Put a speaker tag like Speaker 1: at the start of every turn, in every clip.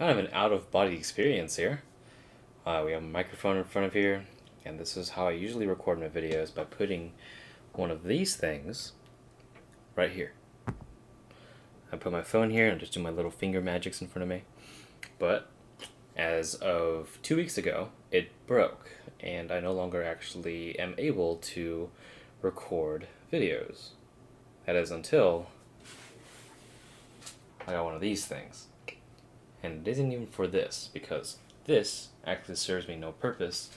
Speaker 1: kind of an out-of-body experience here. We have a microphone in front of here, and this is how I usually record my videos, by putting one of these things right here. I put my phone here and just do my little finger magics in front of me. But as of 2 weeks ago, it broke, and I no longer actually am able to record videos. That is until I got one of these things. And it isn't even for this, because this actually serves me no purpose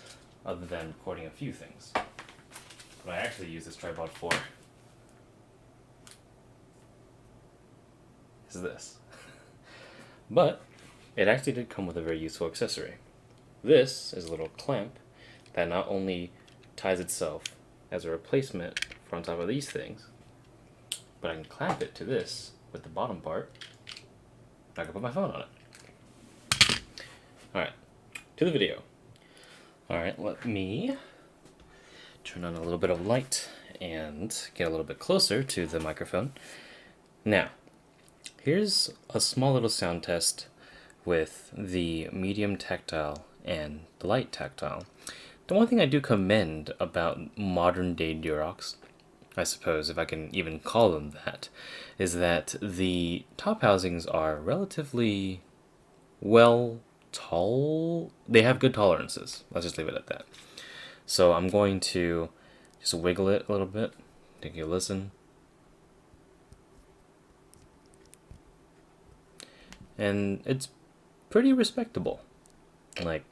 Speaker 1: other than recording a few things. What I actually use this tripod for is this. But it actually did come with a very useful accessory. This is a little clamp that not only ties itself as a replacement for on top of these things, but I can clamp it to this with the bottom part. I can put my phone on it. Alright, to the video. Alright, let me turn on a little bit of light and get a little bit closer to the microphone. Now, here's a small little sound test with the medium tactile and the light tactile. The one thing I do commend about modern day Durocks, I suppose if I can even call them that, is that the top housings are relatively they have good tolerances. Let's just leave it at that. So I'm going to just wiggle it a little bit, take a listen. And it's pretty respectable. Like,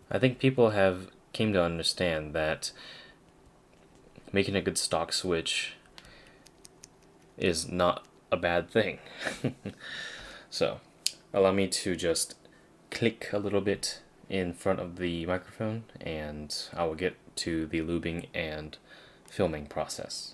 Speaker 1: I think people have came to understand that making a good stock switch is not a bad thing. So, allow me to just click a little bit in front of the microphone, and I will get to the lubing and filming process.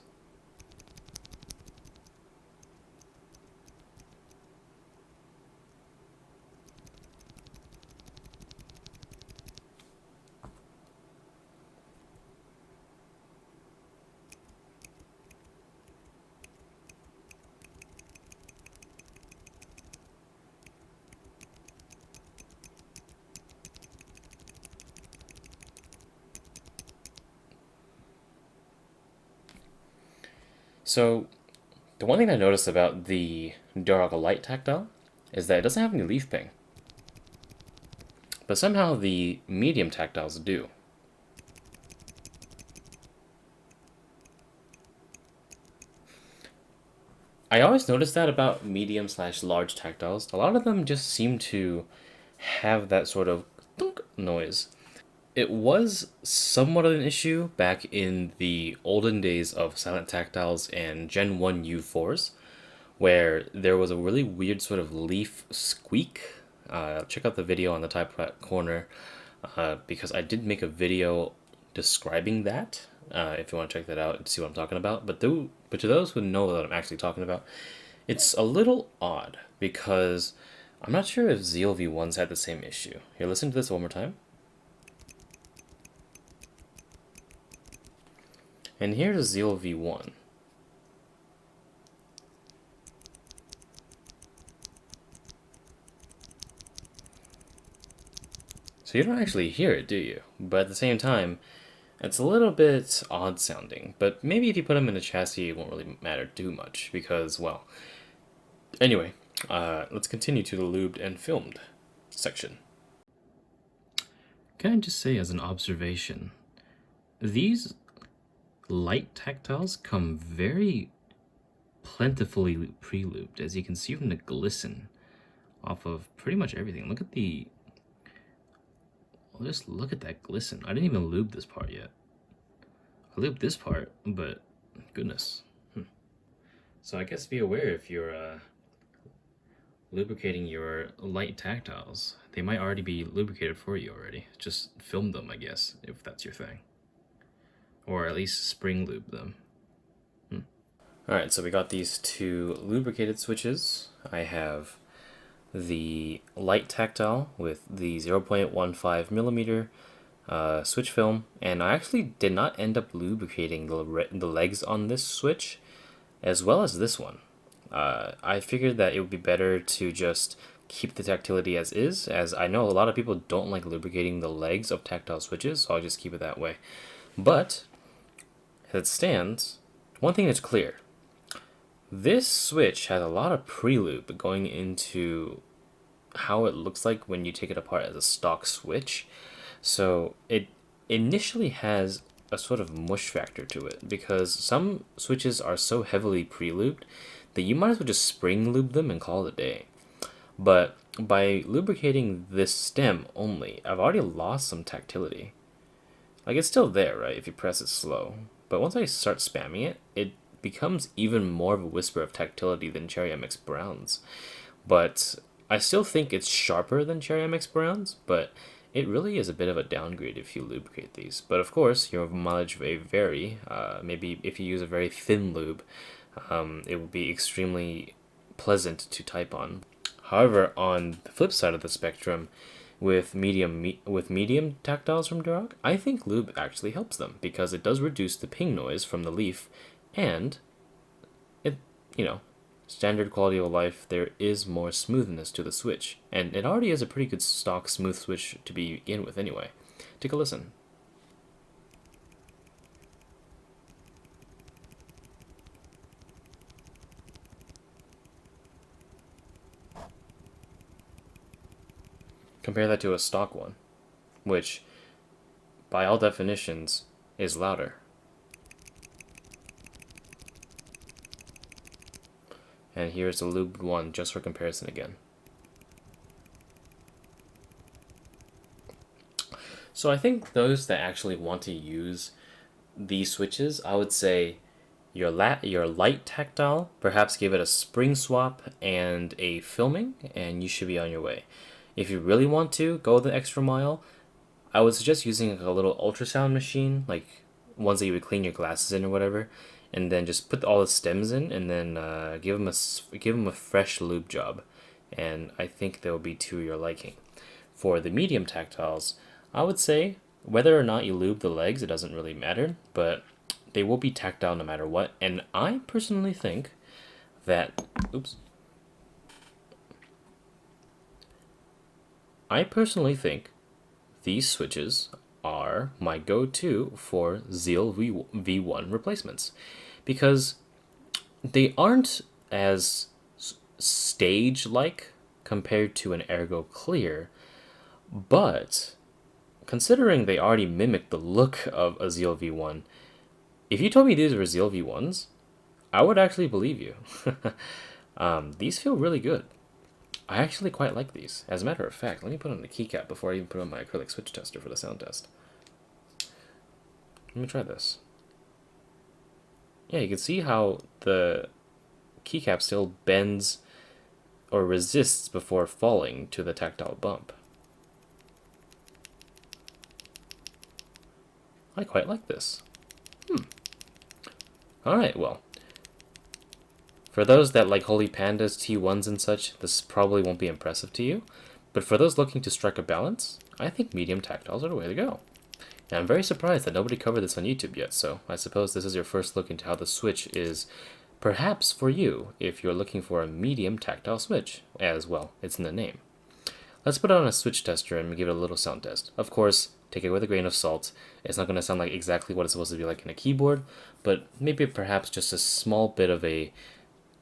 Speaker 1: So, the one thing I noticed about the Durock Light Tactile is that it doesn't have any leaf ping. But somehow the medium tactiles do. I always notice that about medium/large tactiles. A lot of them just seem to have that sort of thunk noise. It was somewhat of an issue back in the olden days of silent tactiles and Gen 1 U4s, where there was a really weird sort of leaf squeak. Check out the video on the top right corner, because I did make a video describing that, if you want to check that out and see what I'm talking about. But to those who know what I'm actually talking about, it's a little odd, because I'm not sure if Zeal V1s had the same issue. Here, listen to this one more time. And here's Zeal V1. So you don't actually hear it, do you? But at the same time, it's a little bit odd sounding. But maybe if you put them in a chassis, it won't really matter too much, because, well... Anyway, let's continue to the lubed and filmed section. Can I just say as an observation, these light tactiles come very plentifully pre-lubed, as you can see from the glisten off of pretty much everything. Look at the... Well, just look at that glisten. I didn't even lube this part yet. I lubed this part, but goodness. So I guess be aware if you're lubricating your light tactiles. They might already be lubricated for you already. Just film them, I guess, if that's your thing. Or at least spring lube them. Alright, so we got these two lubricated switches. I have the light tactile with the 0.15 millimeter switch film, and I actually did not end up lubricating the legs on this switch as well as this one. I figured that it would be better to just keep the tactility as is, as I know a lot of people don't like lubricating the legs of tactile switches, so I'll just keep it that way. But, as it stands, one thing is clear. This switch has a lot of pre-lube going into how it looks like when you take it apart as a stock switch. So it initially has a sort of mush factor to it, because some switches are so heavily pre-lubed that you might as well just spring lube them and call it a day. But by lubricating this stem only, I've already lost some tactility. Like, it's still there, right, if you press it slow. But once I start spamming it, it becomes even more of a whisper of tactility than Cherry MX Browns. But I still think it's sharper than Cherry MX Browns, but it really is a bit of a downgrade if you lubricate these. But of course, your mileage may vary. Maybe if you use a very thin lube, it will be extremely pleasant to type on. However, on the flip side of the spectrum, with medium tactiles from Durock, I think Lube actually helps them, because it does reduce the ping noise from the leaf, and it, standard quality of life, there is more smoothness to the switch, and it already is a pretty good stock smooth switch to begin with anyway. Take a listen. Compare that to a stock one, which, by all definitions, is louder. And here's the Lube one, just for comparison again. So I think those that actually want to use these switches, I would say your light tactile, perhaps give it a spring swap and a filming, and you should be on your way. If you really want to go the extra mile, I would suggest using a little ultrasound machine, like ones that you would clean your glasses in or whatever, and then just put all the stems in, and then give them a fresh lube job, and I think they'll be to your liking. For the medium tactiles, I would say whether or not you lube the legs, it doesn't really matter, but they will be tactile no matter what, and I personally think that, these switches are my go-to for Zeal V1 replacements, because they aren't as stage-like compared to an Ergo Clear, but considering they already mimic the look of a Zeal V1, if you told me these were Zeal V1s, I would actually believe you. These feel really good. I actually quite like these. As a matter of fact, let me put on the keycap before I even put on my acrylic switch tester for the sound test. Let me try this. Yeah, you can see how the keycap still bends or resists before falling to the tactile bump. I quite like this. Alright, well. For those that like Holy Pandas, T1s and such, this probably won't be impressive to you. But for those looking to strike a balance, I think medium tactiles are the way to go. And I'm very surprised that nobody covered this on YouTube yet, so I suppose this is your first look into how the Switch is perhaps for you if you're looking for a medium tactile Switch, as well, it's in the name. Let's put it on a switch tester and give it a little sound test. Of course, take it with a grain of salt. It's not going to sound like exactly what it's supposed to be like in a keyboard, but maybe perhaps just a small bit of a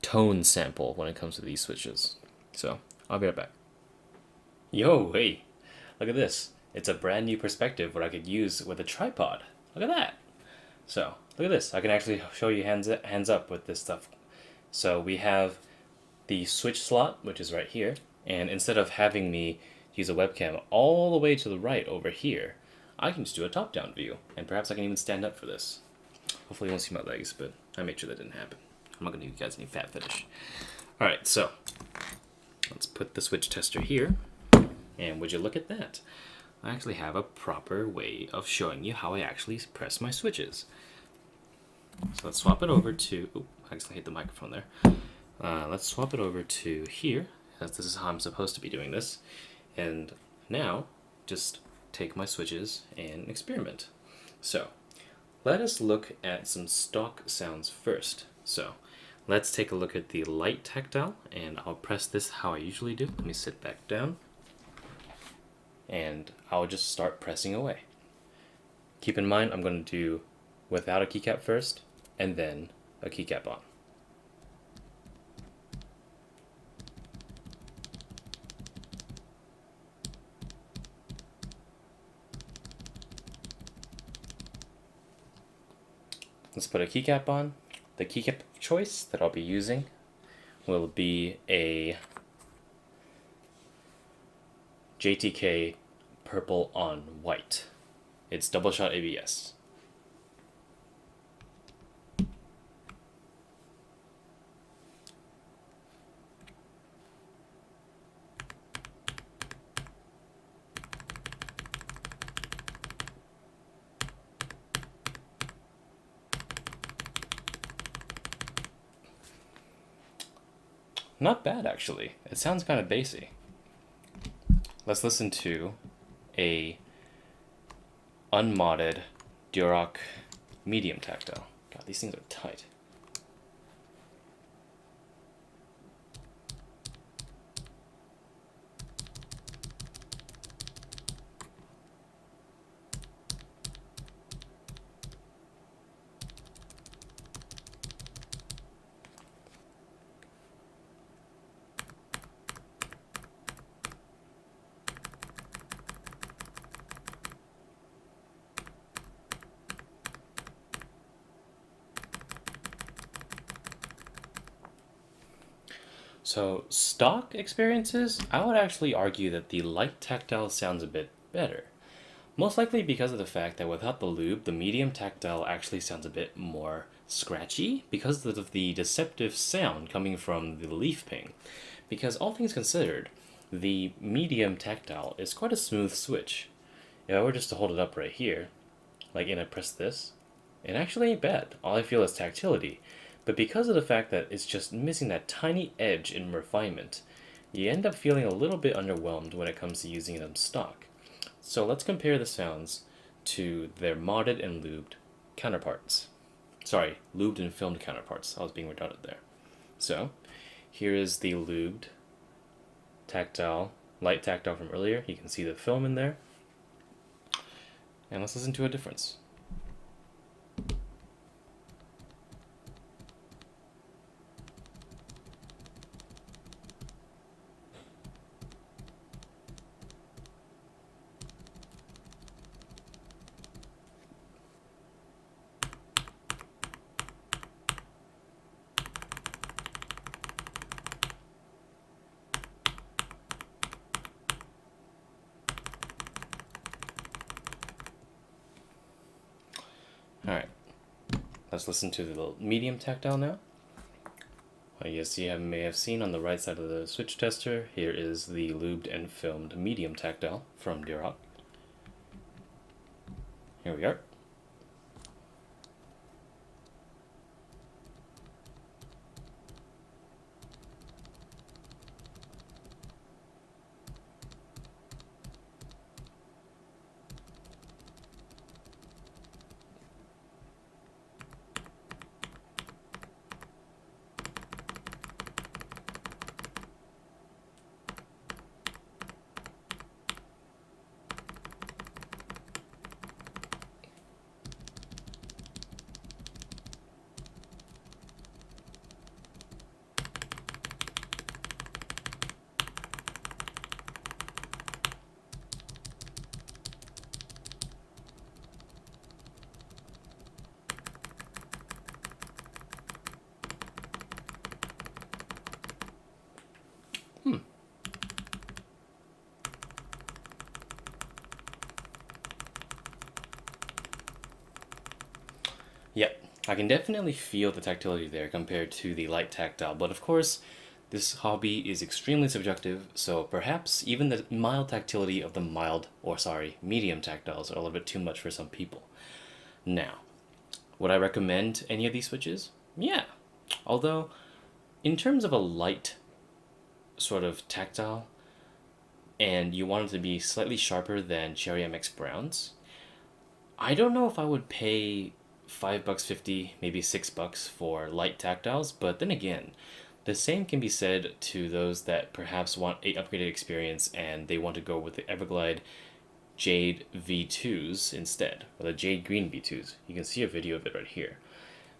Speaker 1: tone sample when it comes to these switches. So, I'll be right back. Yo, hey, look at this. It's a brand new perspective what I could use with a tripod. Look at that. So, look at this. I can actually show you hands up with this stuff. So we have the switch slot, which is right here. And instead of having me use a webcam all the way to the right over here, I can just do a top-down view. And perhaps I can even stand up for this. Hopefully you won't see my legs, but I made sure that didn't happen. I'm not going to give you guys any fat fetish. Alright, so let's put the switch tester here. And would you look at that? I actually have a proper way of showing you how I actually press my switches. So let's swap it over to... Oh, I actually hit the microphone there. Let's swap it over to here, as this is how I'm supposed to be doing this. And now, just take my switches and experiment. So, let us look at some stock sounds first. So, Let's take a look at the light tactile, and I'll press this how I usually do. Let me sit back down, and I'll just start pressing away. Keep in mind, I'm going to do without a keycap first, and then a keycap on. Let's put a keycap on. The keycap choice that I'll be using will be a JTK purple on white. It's double shot ABS. Not bad, actually. It sounds kind of bassy. Let's listen to a unmodded Durock medium tactile. God, these things are tight. So, stock experiences, I would actually argue that the light tactile sounds a bit better. Most likely because of the fact that without the lube, the medium tactile actually sounds a bit more scratchy because of the deceptive sound coming from the leaf ping. Because all things considered, the medium tactile is quite a smooth switch. If I were just to hold it up right here, and I press this, it actually ain't bad. All I feel is tactility. But because of the fact that it's just missing that tiny edge in refinement, you end up feeling a little bit underwhelmed when it comes to using them stock. So let's compare the sounds to their modded and lubed counterparts. Sorry, lubed and filmed counterparts. I was being redundant there. So, here is the lubed tactile, light tactile from earlier. You can see the film in there. And let's listen to a difference. Alright, let's listen to the medium tactile now. Yes, you may have seen on the right side of the switch tester, here is the lubed and filmed medium tactile from Durock. Here we are. Yep, I can definitely feel the tactility there compared to the light tactile, but of course, this hobby is extremely subjective, so perhaps even the mild tactility of the medium tactiles are a little bit too much for some people. Now, would I recommend any of these switches? Yeah, although, in terms of a light sort of tactile, and you want it to be slightly sharper than Cherry MX Browns, I don't know if I would pay $5.50, maybe $6 for light tactiles, but then again, the same can be said to those that perhaps want a upgraded experience and they want to go with the Everglide Jade V2s instead, or the Jade Green V2s. You can see a video of it right here.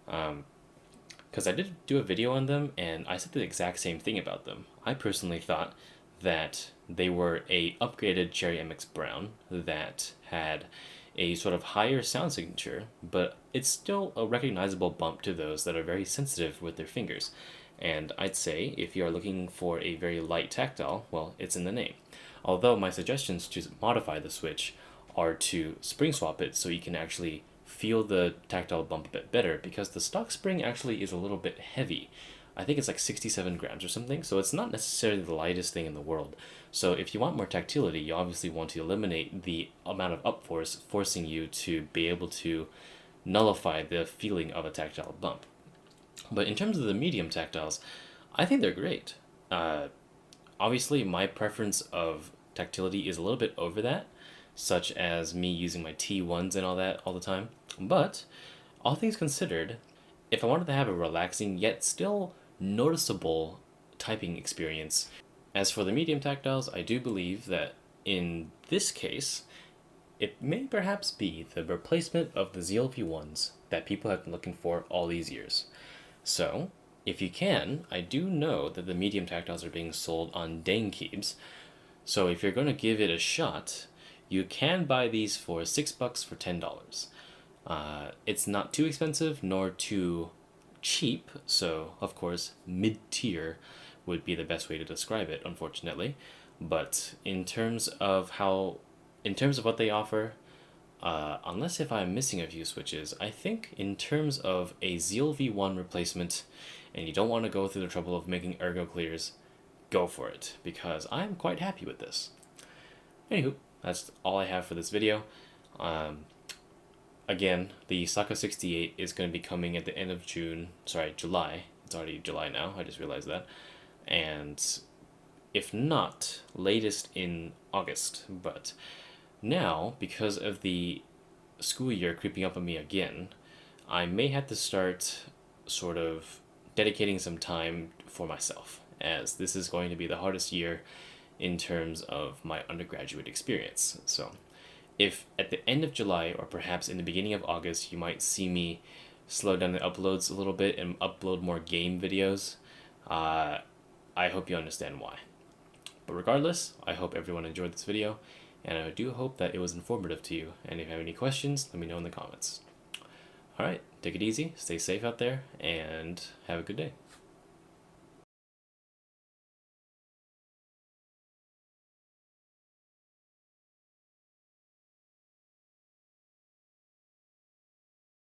Speaker 1: Because I did do a video on them and I said the exact same thing about them. I personally thought that they were a upgraded Cherry MX Brown that had a sort of higher sound signature, but it's still a recognizable bump to those that are very sensitive with their fingers. And I'd say if you are looking for a very light tactile, well, it's in the name. Although my suggestions to modify the Switch are to spring swap it so you can actually feel the tactile bump a bit better, because the stock spring actually is a little bit heavy. I think it's like 67 grams or something, so it's not necessarily the lightest thing in the world. So if you want more tactility, you obviously want to eliminate the amount of upforce, forcing you to be able to nullify the feeling of a tactile bump. But in terms of the medium tactiles, I think they're great. Obviously, my preference of tactility is a little bit over that, such as me using my T1s and all that all the time. But, all things considered, if I wanted to have a relaxing yet still noticeable typing experience, as for the medium tactiles, I do believe that in this case, it may perhaps be the replacement of the Zeal V1s that people have been looking for all these years. So, if you can, I do know that the medium tactiles are being sold on Danekeebs, so if you're going to give it a shot, you can buy these for $6 for $10. It's not too expensive nor too cheap, so of course mid-tier would be the best way to describe it, unfortunately. But in terms of what they offer, unless if I'm missing a few switches, I think in terms of a Zeal V1 replacement, and you don't want to go through the trouble of making ergo clears, go for it, because I'm quite happy with this. Anywho, that's all I have for this video. Again, the Saka 68 is going to be coming at the end of July. It's already July now, I just realized that. And if not, latest in August. But now, because of the school year creeping up on me again, I may have to start sort of dedicating some time for myself, as this is going to be the hardest year in terms of my undergraduate experience. So if at the end of July or perhaps in the beginning of August you might see me slow down the uploads a little bit and upload more game videos, I hope you understand why. But regardless, I hope everyone enjoyed this video, and I do hope that it was informative to you, and if you have any questions, let me know in the comments. Alright, take it easy, stay safe out there, and have a good day.